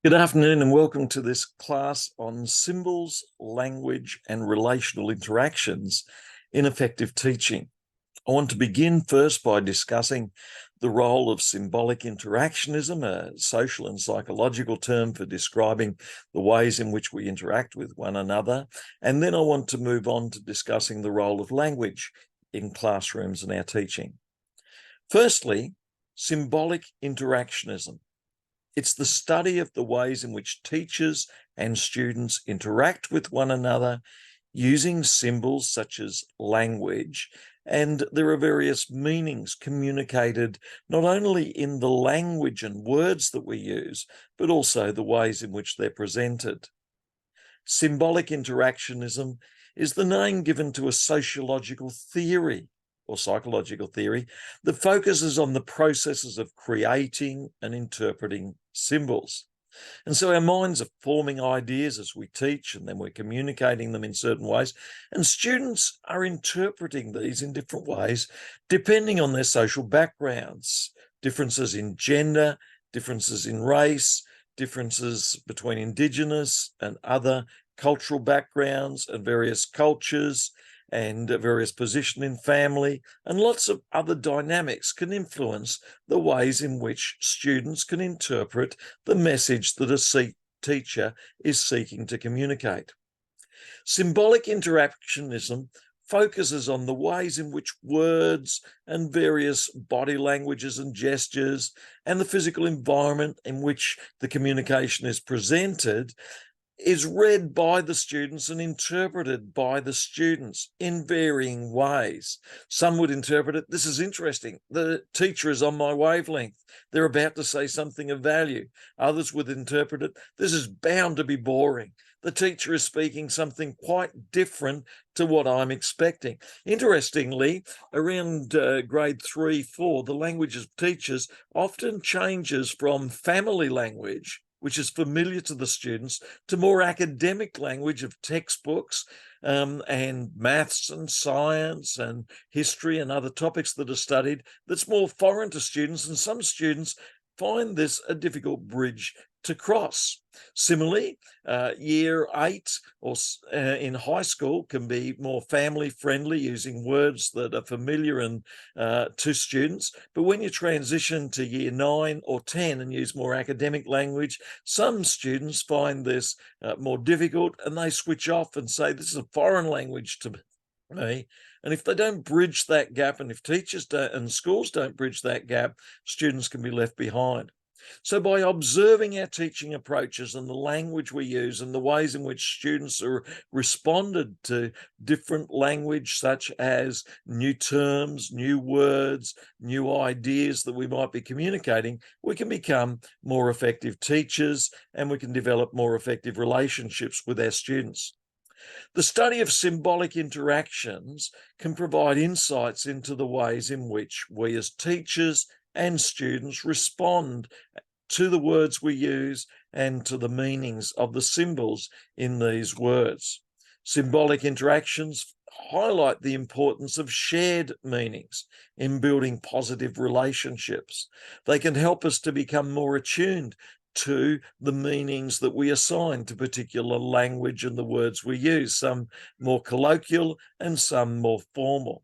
Good afternoon and welcome to this class on symbols, language and relational interactions in effective teaching. I want to begin first by discussing the role of symbolic interactionism, a social and psychological term for describing the ways in which we interact with one another. And then I want to move on to discussing the role of language in classrooms and our teaching. Firstly, symbolic interactionism. It's the study of the ways in which teachers and students interact with one another using symbols such as language, and there are various meanings communicated not only in the language and words that we use, but also the ways in which they're presented. Symbolic interactionism is the name given to a sociological theory or psychological theory that focuses on the processes of creating and interpreting symbols. And so our minds are forming ideas as we teach, and then we're communicating them in certain ways. And students are interpreting these in different ways, depending on their social backgrounds, differences in gender, differences in race, differences between Indigenous and other cultural backgrounds and various cultures, and various position in family, and lots of other dynamics can influence the ways in which students can interpret the message that a teacher is seeking to communicate. Symbolic interactionism focuses on the ways in which words and various body languages and gestures and the physical environment in which the communication is presented is read by the students and interpreted by the students in varying ways. Some would interpret it, this is interesting, the teacher is on my wavelength, they're about to say something of value. Others would interpret it, this is bound to be boring. The teacher is speaking something quite different to what I'm expecting. Interestingly, around grade 3, 4, the language of teachers often changes from family language, which is familiar to the students, to more academic language of textbooks and maths and science and history and other topics that are studied that's more foreign to students, and some students find this a difficult bridge to cross. Similarly, year 8 or in high school can be more family friendly, using words that are familiar and to students. But when you transition to year 9 or 10 and use more academic language, some students find this more difficult, and they switch off and say, this is a foreign language to me. And if they don't bridge that gap, and if teachers don't and schools don't bridge that gap, students can be left behind. So by observing our teaching approaches and the language we use and the ways in which students are responded to different language, such as new terms, new words, new ideas that we might be communicating, we can become more effective teachers, and we can develop more effective relationships with our students. The study of symbolic interactions can provide insights into the ways in which we as teachers and students respond to the words we use and to the meanings of the symbols in these words. Symbolic interactions highlight the importance of shared meanings in building positive relationships. They can help us to become more attuned to the meanings that we assign to particular language and the words we use, some more colloquial and some more formal.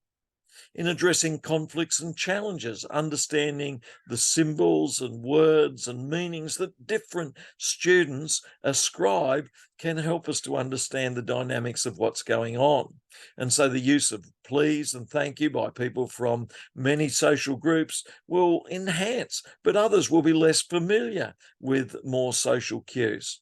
In addressing conflicts and challenges, understanding the symbols and words and meanings that different students ascribe can help us to understand the dynamics of what's going on. And so the use of please and thank you by people from many social groups will enhance, but others will be less familiar with more social cues.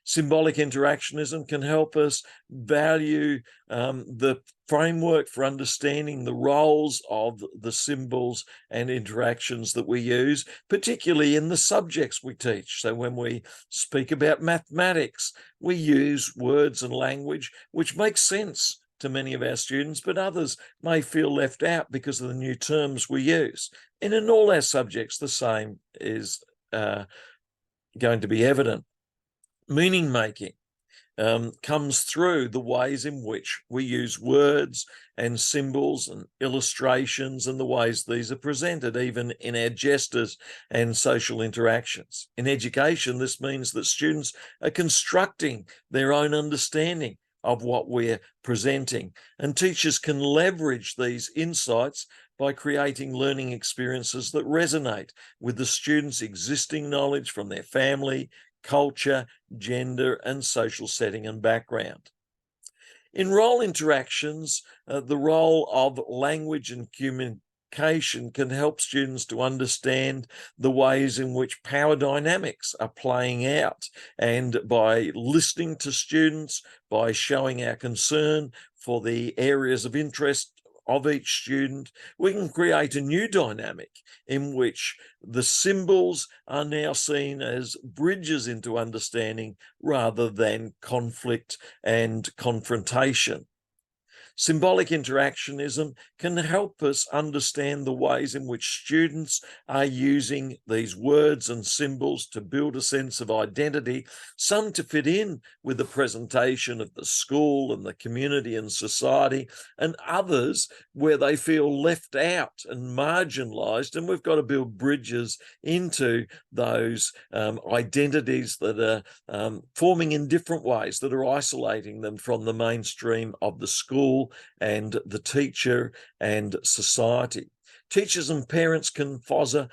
Symbolic interactionism can help us value the framework for understanding the roles of the symbols and interactions that we use, particularly in the subjects we teach. So when we speak about mathematics, we use words and language which makes sense to many of our students, but others may feel left out because of the new terms we use. And in all our subjects, the same is going to be evident. Meaning making. comes through the ways in which we use words and symbols and illustrations and the ways these are presented, even in our gestures and social interactions. In education, this means that students are constructing their own understanding of what we're presenting, and teachers can leverage these insights by creating learning experiences that resonate with the students' existing knowledge from their family, culture, gender, and social setting and background. In role interactions, the role of language and communication can help students to understand the ways in which power dynamics are playing out. And by listening to students, by showing our concern for the areas of interest of each student, we can create a new dynamic in which the symbols are now seen as bridges into understanding rather than conflict and confrontation. Symbolic interactionism can help us understand the ways in which students are using these words and symbols to build a sense of identity, some to fit in with the presentation of the school and the community and society, and others where they feel left out and marginalized. And we've got to build bridges into those identities that are forming in different ways, that are isolating them from the mainstream of the school and the teacher and society. Teachers and parents can foster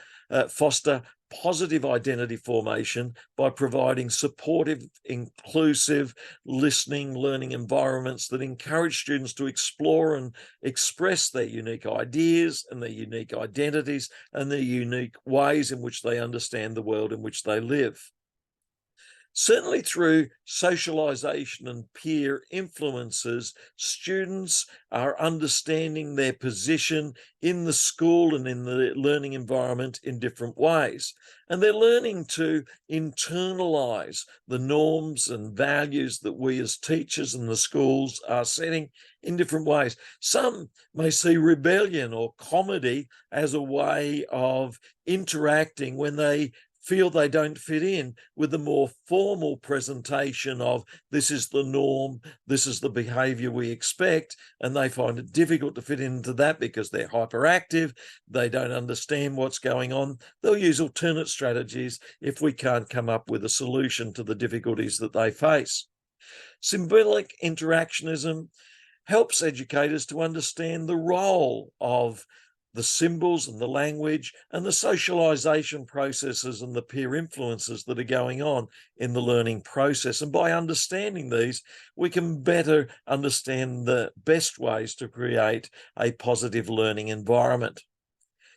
positive identity formation by providing supportive, inclusive, listening, learning environments that encourage students to explore and express their unique ideas and their unique identities and their unique ways in which they understand the world in which they live. Certainly through socialization and peer influences, students are understanding their position in the school and in the learning environment in different ways. And they're learning to internalize the norms and values that we as teachers in the schools are setting in different ways. Some may see rebellion or comedy as a way of interacting when they feel they don't fit in with the more formal presentation of this is the norm, this is the behavior we expect, and they find it difficult to fit into that because they're hyperactive, they don't understand what's going on. They'll use alternate strategies if we can't come up with a solution to the difficulties that they face. Symbolic interactionism helps educators to understand the role of the symbols and the language and the socialization processes and the peer influences that are going on in the learning process. And by understanding these, we can better understand the best ways to create a positive learning environment.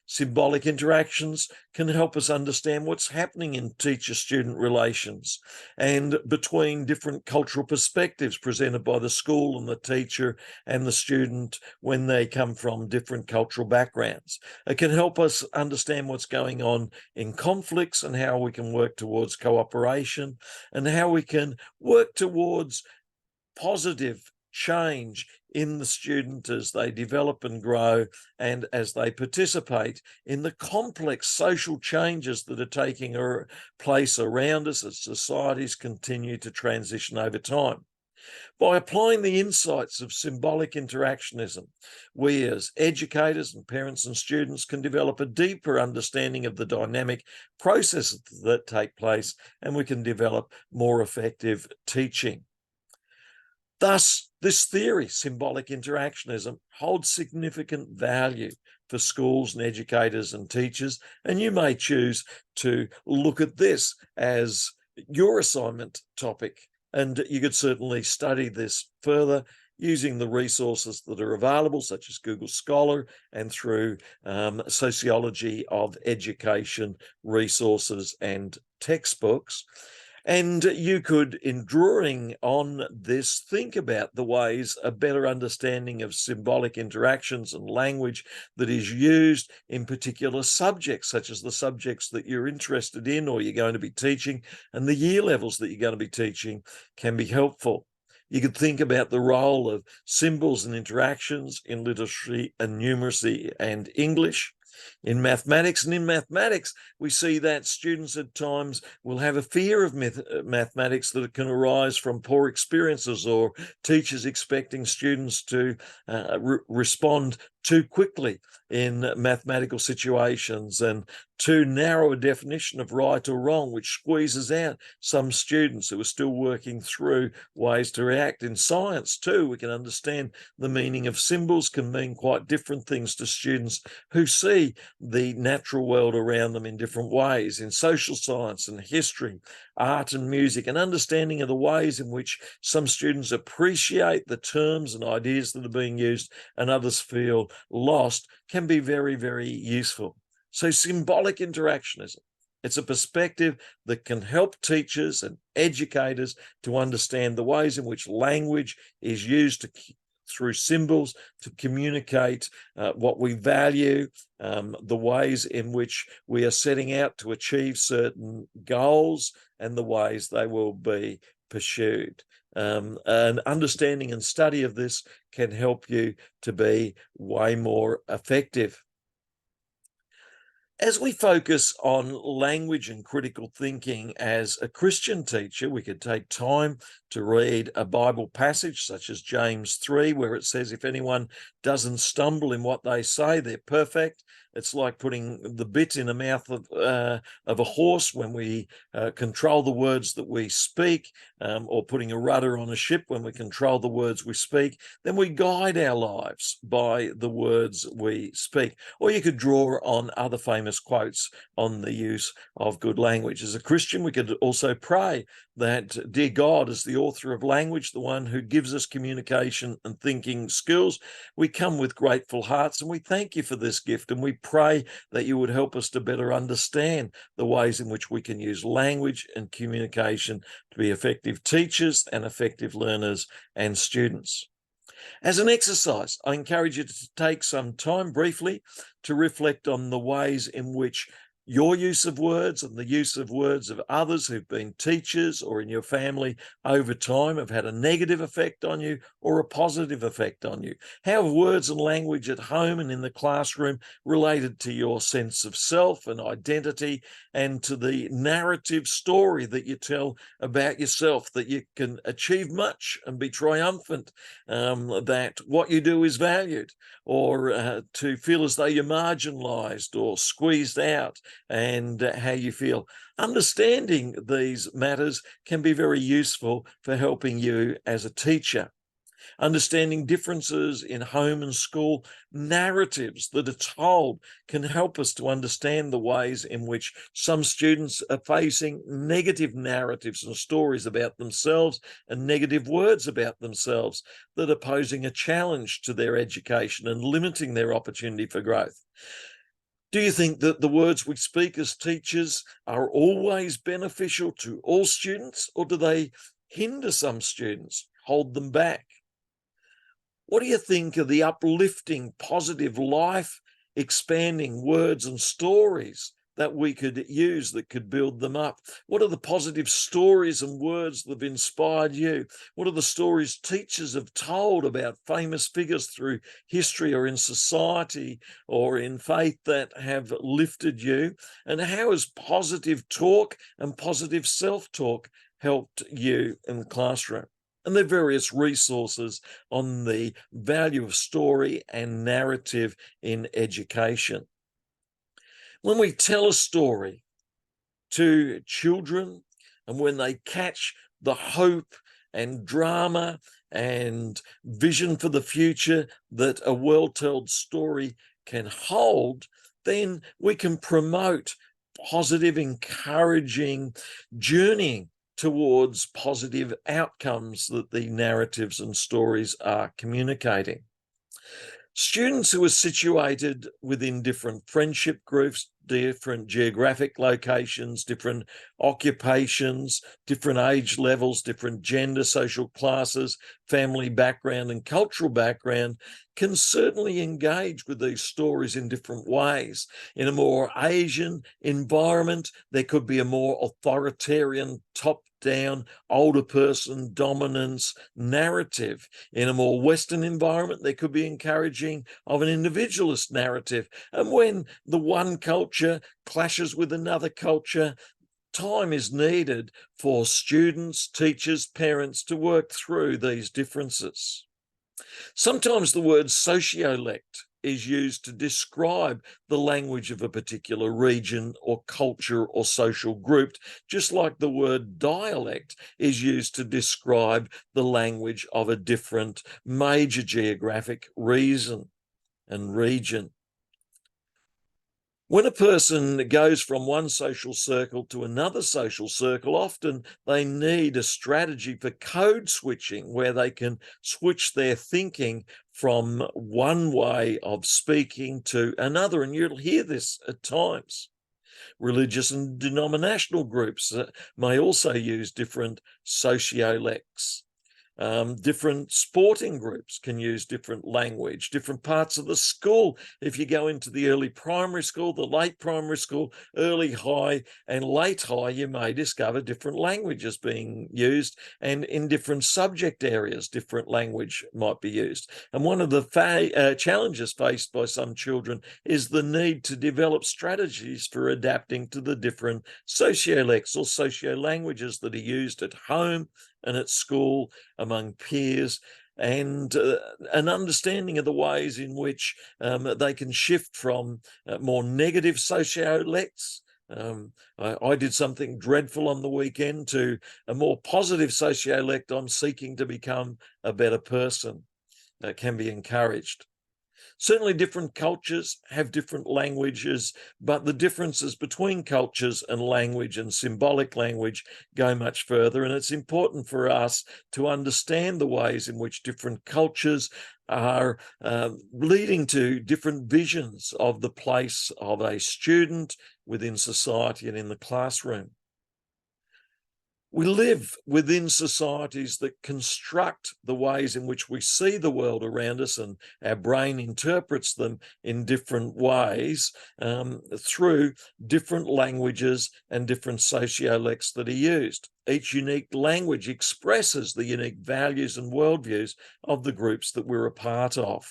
Symbolic interactions can help us understand what's happening in teacher-student relations and between different cultural perspectives presented by the school and the teacher and the student when they come from different cultural backgrounds. It can help us understand what's going on in conflicts and how we can work towards cooperation and how we can work towards positive change in the student as they develop and grow and as they participate in the complex social changes that are taking place around us as societies continue to transition over time. By applying the insights of symbolic interactionism, we as educators and parents and students can develop a deeper understanding of the dynamic processes that take place, and we can develop more effective teaching. Thus, this theory, symbolic interactionism, holds significant value for schools and educators and teachers, and you may choose to look at this as your assignment topic, and you could certainly study this further using the resources that are available, such as Google Scholar and through Sociology of Education resources and textbooks. And you could, in drawing on this, think about the ways a better understanding of symbolic interactions and language that is used in particular subjects, such as the subjects that you're interested in or you're going to be teaching, and the year levels that you're going to be teaching can be helpful. You could think about the role of symbols and interactions in literacy and numeracy and English. in mathematics. And in mathematics, we see that students at times will have a fear of mathematics that can arise from poor experiences, or teachers expecting students to respond too quickly in mathematical situations, and too narrow a definition of right or wrong, which squeezes out some students who are still working through ways to react. In science too, we can understand the meaning of symbols can mean quite different things to students who see the natural world around them in different ways. In social science and history, art and music, an understanding of the ways in which some students appreciate the terms and ideas that are being used and others feel lost can be very, very useful. So symbolic interactionism, it's a perspective that can help teachers and educators to understand the ways in which language is used through symbols to communicate what we value, the ways in which we are setting out to achieve certain goals, and the ways they will be pursued. An understanding and study of this can help you to be way more effective. As we focus on language and critical thinking as a Christian teacher, we could take time to read a Bible passage such as James 3, where it says, if anyone doesn't stumble in what they say, they're perfect. It's like putting the bit in the mouth of a horse when we control the words that we speak, or putting a rudder on a ship when we control the words we speak. Then we guide our lives by the words we speak. Or you could draw on other famous quotes on the use of good language. As a Christian, we could also pray that, dear God, as the author of language, the one who gives us communication and thinking skills, we come with grateful hearts and we thank you for this gift, and we pray that you would help us to better understand the ways in which we can use language and communication to be effective teachers and effective learners and students. As an exercise, I encourage you to take some time briefly to reflect on the ways in which your use of words and the use of words of others who've been teachers or in your family over time have had a negative effect on you or a positive effect on you. How have words and language at home and in the classroom related to your sense of self and identity, and to the narrative story that you tell about yourself, that you can achieve much and be triumphant, that what you do is valued, or to feel as though you're marginalized or squeezed out, and how you feel. Understanding these matters can be very useful for helping you as a teacher. Understanding differences in home and school narratives that are told can help us to understand the ways in which some students are facing negative narratives and stories about themselves and negative words about themselves that are posing a challenge to their education and limiting their opportunity for growth. Do you think that the words we speak as teachers are always beneficial to all students, or do they hinder some students, hold them back? What do you think of the uplifting, positive, life-expanding words and stories that we could use that could build them up? What are the positive stories and words that have inspired you? What are the stories teachers have told about famous figures through history or in society or in faith that have lifted you? And how has positive talk and positive self-talk helped you in the classroom? And there are various resources on the value of story and narrative in education. When we tell a story to children, and when they catch the hope and drama and vision for the future that a well-told story can hold, then we can promote positive, encouraging journeying towards positive outcomes that the narratives and stories are communicating. Students who are situated within different friendship groups, different geographic locations, different occupations, different age levels, different gender, social classes, family background, and cultural background can certainly engage with these stories in different ways. In a more Asian environment, there could be a more authoritarian, top-down, older person dominance narrative. In a more Western environment, there could be encouraging of an individualist narrative. And when the one culture clashes with another culture, time is needed for students, teachers, parents to work through these differences. Sometimes the word sociolect is used to describe the language of a particular region or culture or social group, just like the word dialect is used to describe the language of a different major geographic region and region. When a person goes from one social circle to another social circle, often they need a strategy for code switching where they can switch their thinking from one way of speaking to another. And you'll hear this at times. Religious and denominational groups may also use different sociolects. Different sporting groups can use different language, different parts of the school. If you go into the early primary school, the late primary school, early high and late high, you may discover different languages being used, and in different subject areas, different language might be used. And one of the challenges faced by some children is the need to develop strategies for adapting to the different sociolects or socio-languages that are used at home and at school, among peers, and an understanding of the ways in which they can shift from more negative sociolects. I did something dreadful on the weekend to a more positive sociolect. I'm seeking to become a better person. Can be encouraged. Certainly different cultures have different languages, but the differences between cultures and language and symbolic language go much further. And it's important for us to understand the ways in which different cultures are leading to different visions of the place of a student within society and in the classroom. We live within societies that construct the ways in which we see the world around us, and our brain interprets them in different ways through different languages and different sociolects that are used. Each unique language expresses the unique values and worldviews of the groups that we're a part of.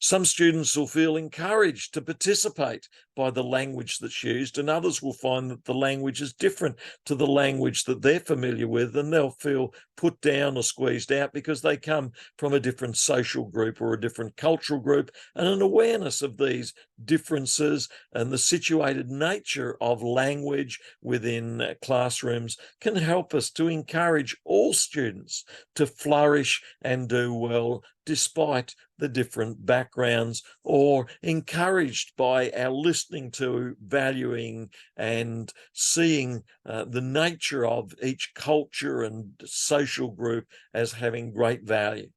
Some students will feel encouraged to participate by the language that's used, and others will find that the language is different to the language that they're familiar with, and they'll feel put down or squeezed out because they come from a different social group or a different cultural group. And an awareness of these differences and the situated nature of language within classrooms can help us to encourage all students to flourish and do well despite the different backgrounds, or encouraged by our listening to, valuing and seeing the nature of each culture and social group as having great value.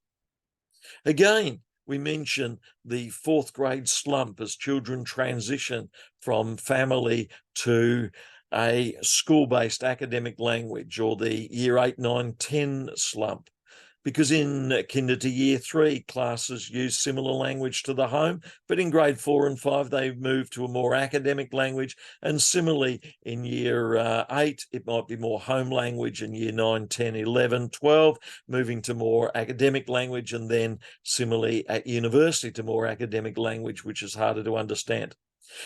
Again, we mention the fourth grade slump as children transition from family to a school-based academic language, or the year 8, 9, 10 slump. Because in kinder to year 3, classes use similar language to the home, but in grade 4 and 5, they move to a more academic language. And similarly, in year 8, it might be more home language, and year 9, 10, 11, 12, moving to more academic language, and then similarly at university to more academic language, which is harder to understand.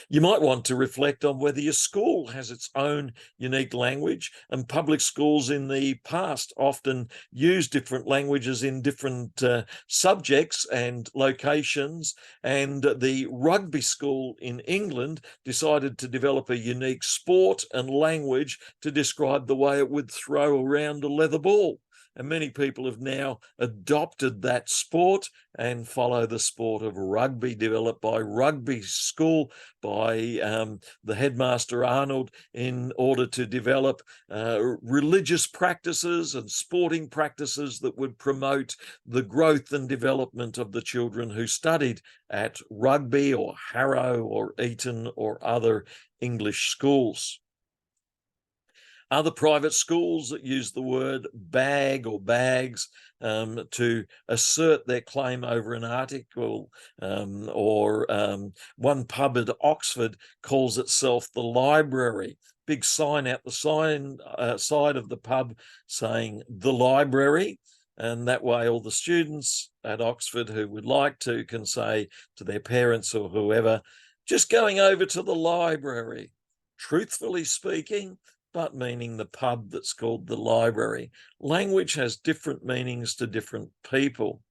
You might want to reflect on whether your school has its own unique language, and public schools in the past often use different languages in different subjects and locations. And the rugby school in England decided to develop a unique sport and language to describe the way it would throw around a leather ball. And many people have now adopted that sport and follow the sport of rugby, developed by rugby school, by the headmaster Arnold, in order to develop religious practices and sporting practices that would promote the growth and development of the children who studied at Rugby or Harrow or Eton or other English schools. Other private schools that use the word bag or bags to assert their claim over an article, or one pub at Oxford calls itself the library. Big sign out the side of the pub saying the library. And that way all the students at Oxford who would like to can say to their parents or whoever, just going over to the library. Truthfully speaking, but meaning the pub that's called the library. Language has different meanings to different people.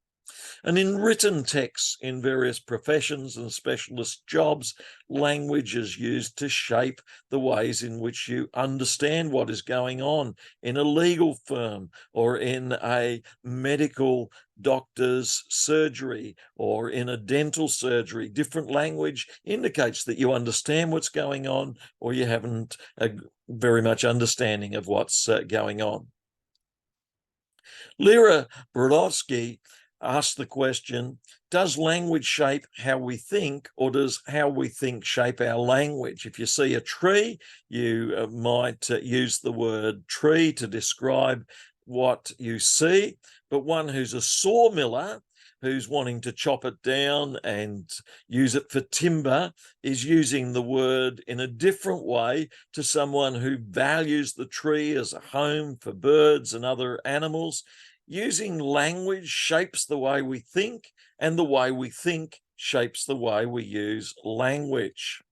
And in written texts in various professions and specialist jobs, language is used to shape the ways in which you understand what is going on in a legal firm or in a medical doctor's surgery or in a dental surgery. Different language indicates that you understand what's going on or you haven't very much understanding of what's going on. Lyra Brodsky asked the question, does language shape how we think, or does how we think shape our language? If you see a tree, you might use the word tree to describe what you see, but one who's a sawmiller, who's wanting to chop it down and use it for timber, is using the word in a different way to someone who values the tree as a home for birds and other animals. Using language shapes the way we think, and the way we think shapes the way we use language.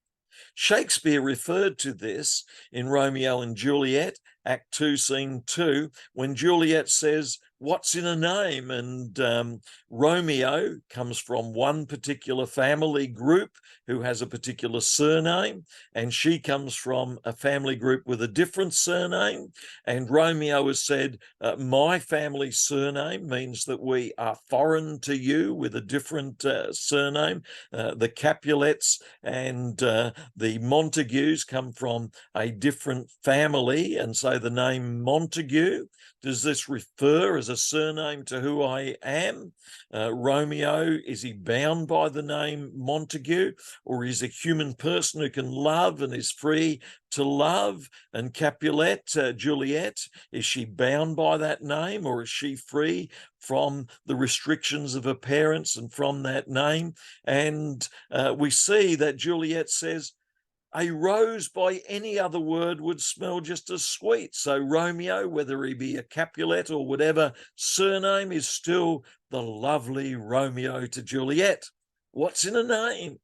Shakespeare referred to this in Romeo and Juliet, Act 2, Scene 2, when Juliet says, "What's in a name?" And Romeo comes from one particular family group who has a particular surname, and she comes from a family group with a different surname. And Romeo has said, my family surname means that we are foreign to you with a different surname. The Capulets and the Montagues come from a different family, and so the name Montague, does this refer as a surname to who I am? Romeo, is he bound by the name Montague, or is a human person who can love and is free to love? And Capulet, Juliet, is she bound by that name, or is she free from the restrictions of her parents and from that name? And we see that Juliet says, a rose by any other word would smell just as sweet. So Romeo, whether he be a Capulet or whatever surname, is still the lovely Romeo to Juliet. What's in a name?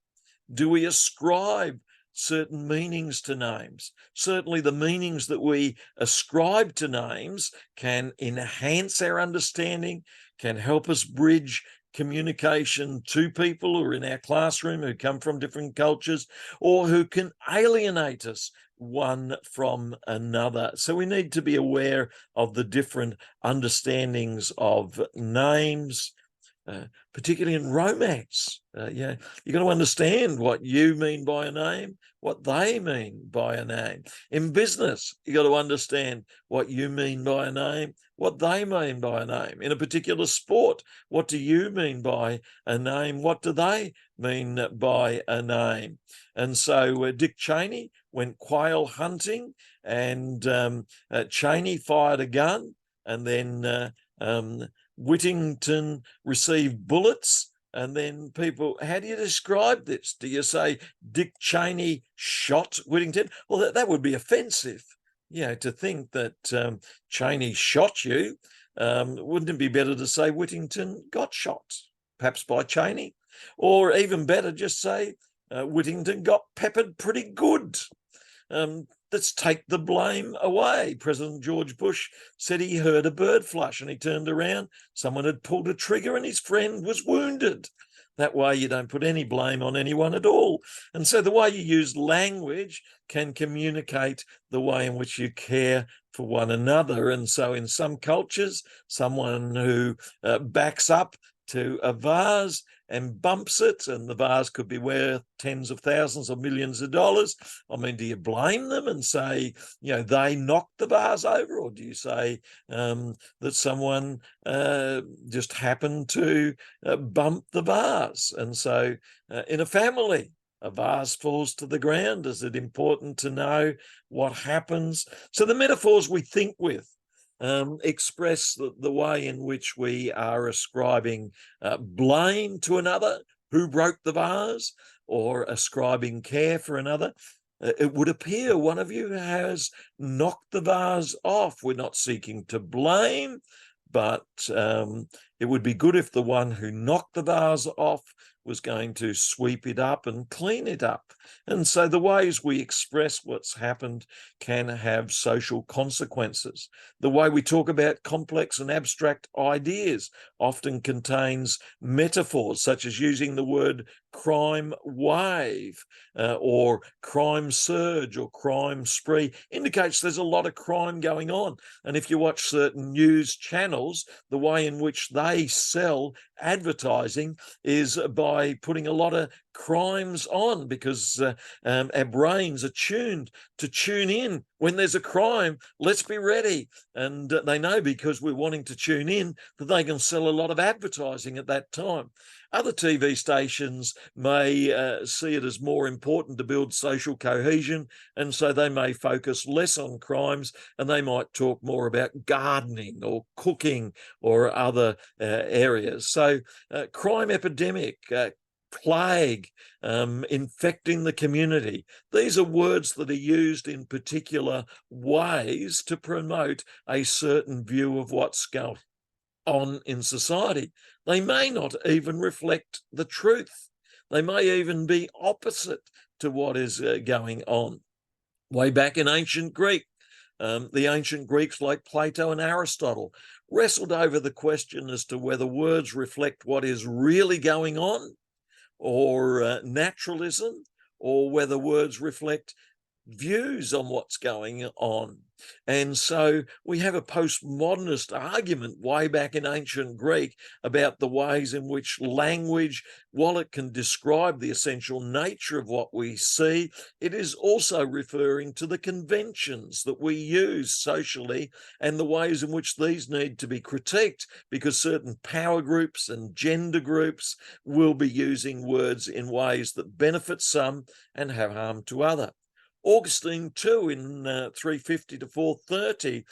Do we ascribe certain meanings to names? Certainly the meanings that we ascribe to names can enhance our understanding, can help us bridge communication to people who are in our classroom who come from different cultures, or who can alienate us one from another. So we need to be aware of the different understandings of names, particularly in romance. You got to understand what you mean by a name, what they mean by a name. In business, you got to understand what you mean by a name, what they mean by a name. In a particular sport, what do you mean by a name? What do they mean by a name? And so Dick Cheney went quail hunting, and Cheney fired a gun, and then Whittington received bullets. And then people, how do you describe this? Do you say Dick Cheney shot Whittington? Well, that would be offensive, to think that Cheney shot you. Wouldn't it be better to say Whittington got shot, perhaps by Cheney? Or even better, just say Whittington got peppered pretty good. Let's take the blame away. President George Bush said he heard a bird flush and he turned around. Someone had pulled a trigger and his friend was wounded. That way you don't put any blame on anyone at all. And so the way you use language can communicate the way in which you care for one another. And so in some cultures, someone who backs up to a vase and bumps it, and the vase could be worth tens of thousands or millions of dollars. I mean, do you blame them and say, they knocked the vase over? Or do you say that someone just happened to bump the vase? And so in a family, A vase falls to the ground. Is it important to know what happens? So the metaphors we think with express the way in which we are ascribing blame to another who broke the vase, or ascribing care for another. It would appear one of you has knocked the vase off. We're not seeking to blame, but it would be good if the one who knocked the vase off was going to sweep it up and clean it up. And so the ways we express what's happened can have social consequences. The way we talk about complex and abstract ideas often contains metaphors, such as using the word crime wave or crime surge or crime spree, indicates there's a lot of crime going on. And if you watch certain news channels, the way in which they sell advertising is by putting a lot of crimes on, because our brains are tuned to tune in when there's a crime. Let's be ready. And they know, because we're wanting to tune in, that they can sell a lot of advertising at that time. Other TV stations may see it as more important to build social cohesion, and so they may focus less on crimes, and they might talk more about gardening or cooking or other areas. So crime epidemic, plague, infecting the community. These are words that are used in particular ways to promote a certain view of what's going on in society. They may not even reflect the truth. They may even be opposite to what is going on. Way back in ancient Greek, the ancient Greeks, like Plato and Aristotle, wrestled over the question as to whether words reflect what is really going on, or naturalism, or whether words reflect views on what's going on. And so we have a postmodernist argument way back in ancient Greek about the ways in which language, while it can describe the essential nature of what we see, it is also referring to the conventions that we use socially and the ways in which these need to be critiqued, because certain power groups and gender groups will be using words in ways that benefit some and have harm to others. Augustine, too, in 350 to 430,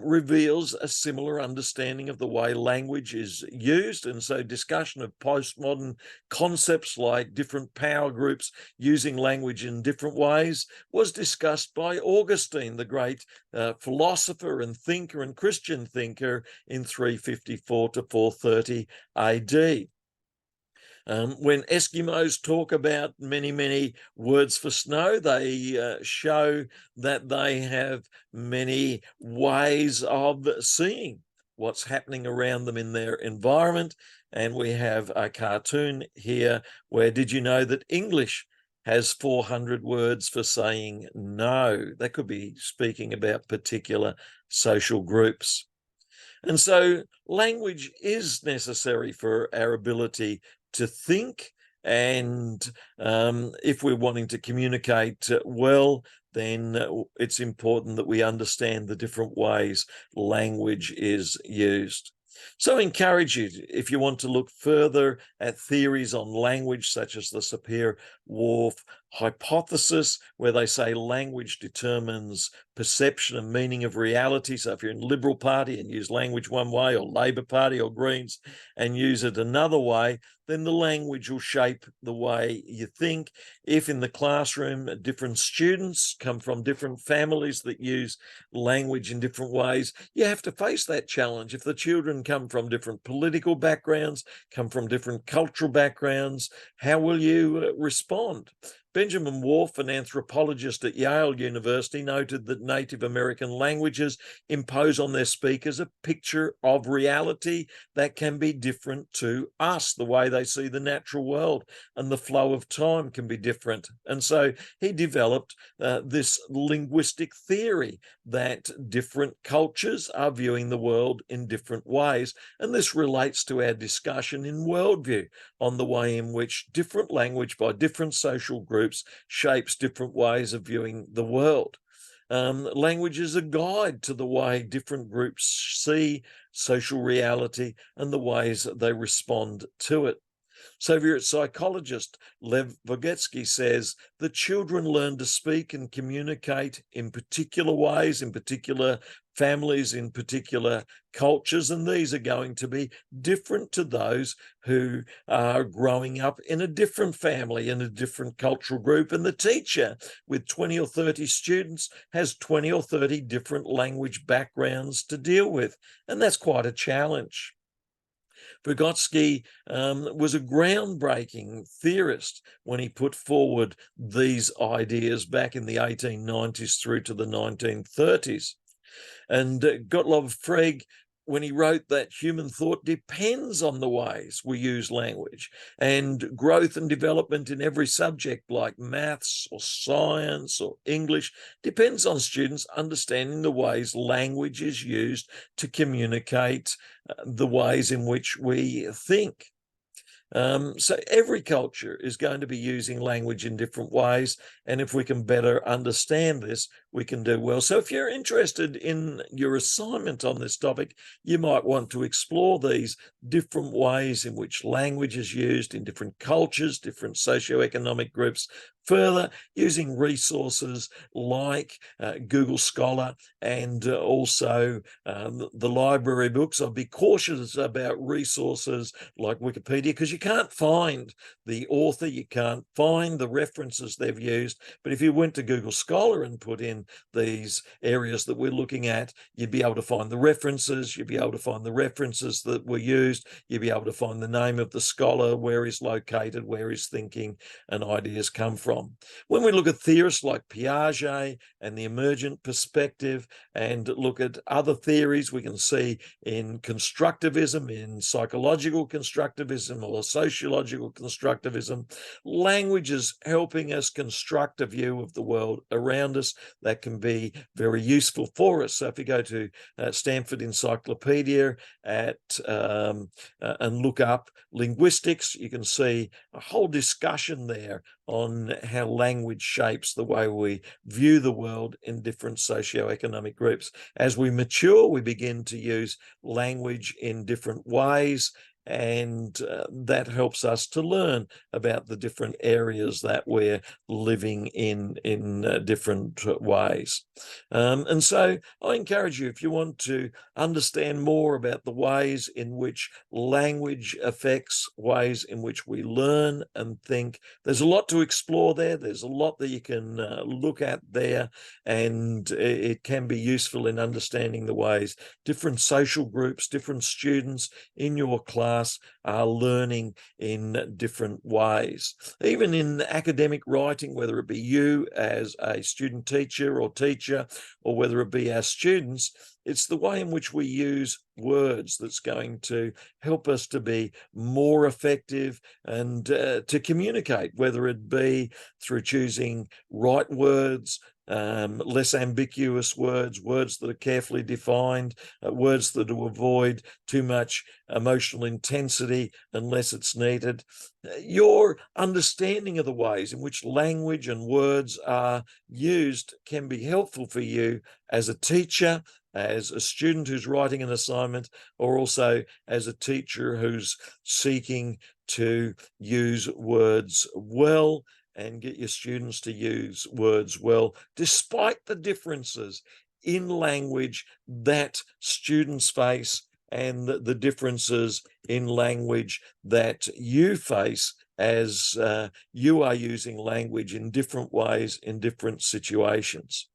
reveals a similar understanding of the way language is used. And so discussion of postmodern concepts like different power groups using language in different ways was discussed by Augustine, the great philosopher and thinker and Christian thinker, in 354 to 430 AD. When Eskimos talk about many, many words for snow, they show that they have many ways of seeing what's happening around them in their environment. And we have a cartoon here where, did you know that English has 400 words for saying no? That could be speaking about particular social groups. And so language is necessary for our ability to think, and if we're wanting to communicate well, then it's important that we understand the different ways language is used. So I encourage you, if you want to look further at theories on language, such as the Sapir-Whorf hypothesis, where they say language determines perception and meaning of reality. So if you're in Liberal Party and use language one way, or Labor Party or Greens and use it another way, then the language will shape the way you think. If in the classroom different students come from different families that use language in different ways, you have to face that challenge. If the children come from different political backgrounds, come from different cultural backgrounds, how will you respond? Benjamin Whorf, an anthropologist at Yale University, noted that Native American languages impose on their speakers a picture of reality that can be different to us. The way they see the natural world and the flow of time can be different. And so he developed this linguistic theory that different cultures are viewing the world in different ways. And this relates to our discussion in Worldview on the way in which different language by different social groups shapes different ways of viewing the world. Language is a guide to the way different groups see social reality and the ways they respond to it. Soviet psychologist Lev Vygotsky says that children learn to speak and communicate in particular ways, in particular families, in particular cultures, and these are going to be different to those who are growing up in a different family, in a different cultural group. And the teacher with 20 or 30 students has 20 or 30 different language backgrounds to deal with, and that's quite a challenge. Vygotsky was a groundbreaking theorist when he put forward these ideas back in the 1890s through to the 1930s. And Gottlob Frege, when he wrote that human thought depends on the ways we use language, and growth and development in every subject like maths or science or English depends on students understanding the ways language is used to communicate the ways in which we think. So every culture is going to be using language in different ways, and if we can better understand this, we can do well. So if you're interested in your assignment on this topic, you might want to explore these different ways in which language is used in different cultures, different socioeconomic groups, further using resources like Google Scholar and also the library books. I'd be cautious about resources like Wikipedia because you can't find the author, you can't find the references they've used. But if you went to Google Scholar and put in these areas that we're looking at, you'd be able to find the references, you'd be able to find the references that were used, you'd be able to find the name of the scholar, where he's located, where his thinking and ideas come from. When we look at theorists like Piaget and the emergent perspective and look at other theories, we can see in constructivism, in psychological constructivism or sociological constructivism, language is helping us construct a view of the world around us that can be very useful for us. So if you go to Stanford Encyclopedia and look up linguistics, you can see a whole discussion there on how language shapes the way we view the world in different socioeconomic groups. As we mature, we begin to use language in different ways, and that helps us to learn about the different areas that we're living in different ways. And so I encourage you, if you want to understand more about the ways in which language affects ways in which we learn and think, there's a lot to explore there. There's a lot that you can look at there, and it can be useful in understanding the ways different social groups, different students in your class are learning in different ways. Even in academic writing, whether it be you as a student teacher, or whether it be our students, it's the way in which we use words that's going to help us to be more effective and to communicate, whether it be through choosing right words, less ambiguous words, words that are carefully defined, words that will avoid too much emotional intensity unless it's needed. Your understanding of the ways in which language and words are used can be helpful for you as a teacher, as a student who's writing an assignment, or also as a teacher who's seeking to use words well and get your students to use words well, despite the differences in language that students face and the differences in language that you face as you are using language in different ways in different situations.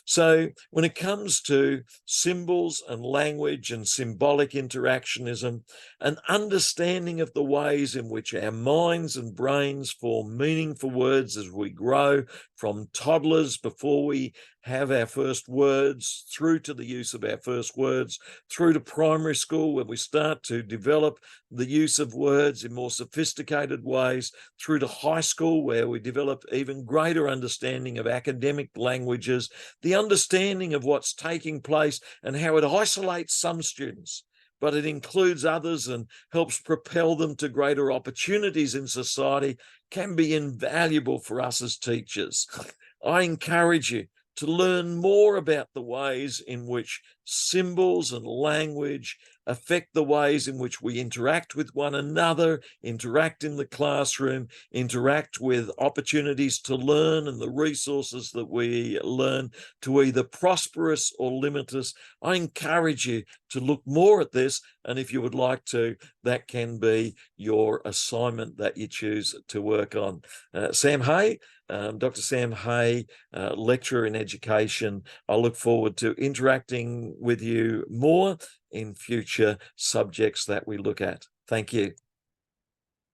So when it comes to symbols and language and symbolic interactionism, an understanding of the ways in which our minds and brains form meaning for words as we grow, from toddlers before we have our first words, through to the use of our first words, through to primary school where we start to develop the use of words in more sophisticated ways, through to high school where we develop even greater understanding of academic languages, the understanding of what's taking place and how it isolates some students, but it includes others and helps propel them to greater opportunities in society, can be invaluable for us as teachers. I encourage you to learn more about the ways in which symbols and language affect the ways in which we interact with one another, interact in the classroom, interact with opportunities to learn and the resources that we learn to either prosper us or limit us. I encourage you to look more at this, and if you would like to, that can be your assignment that you choose to work on. Sam Hay, Dr. Sam Hay, lecturer in education. I look forward to interacting with you more in future subjects that we look at. Thank you.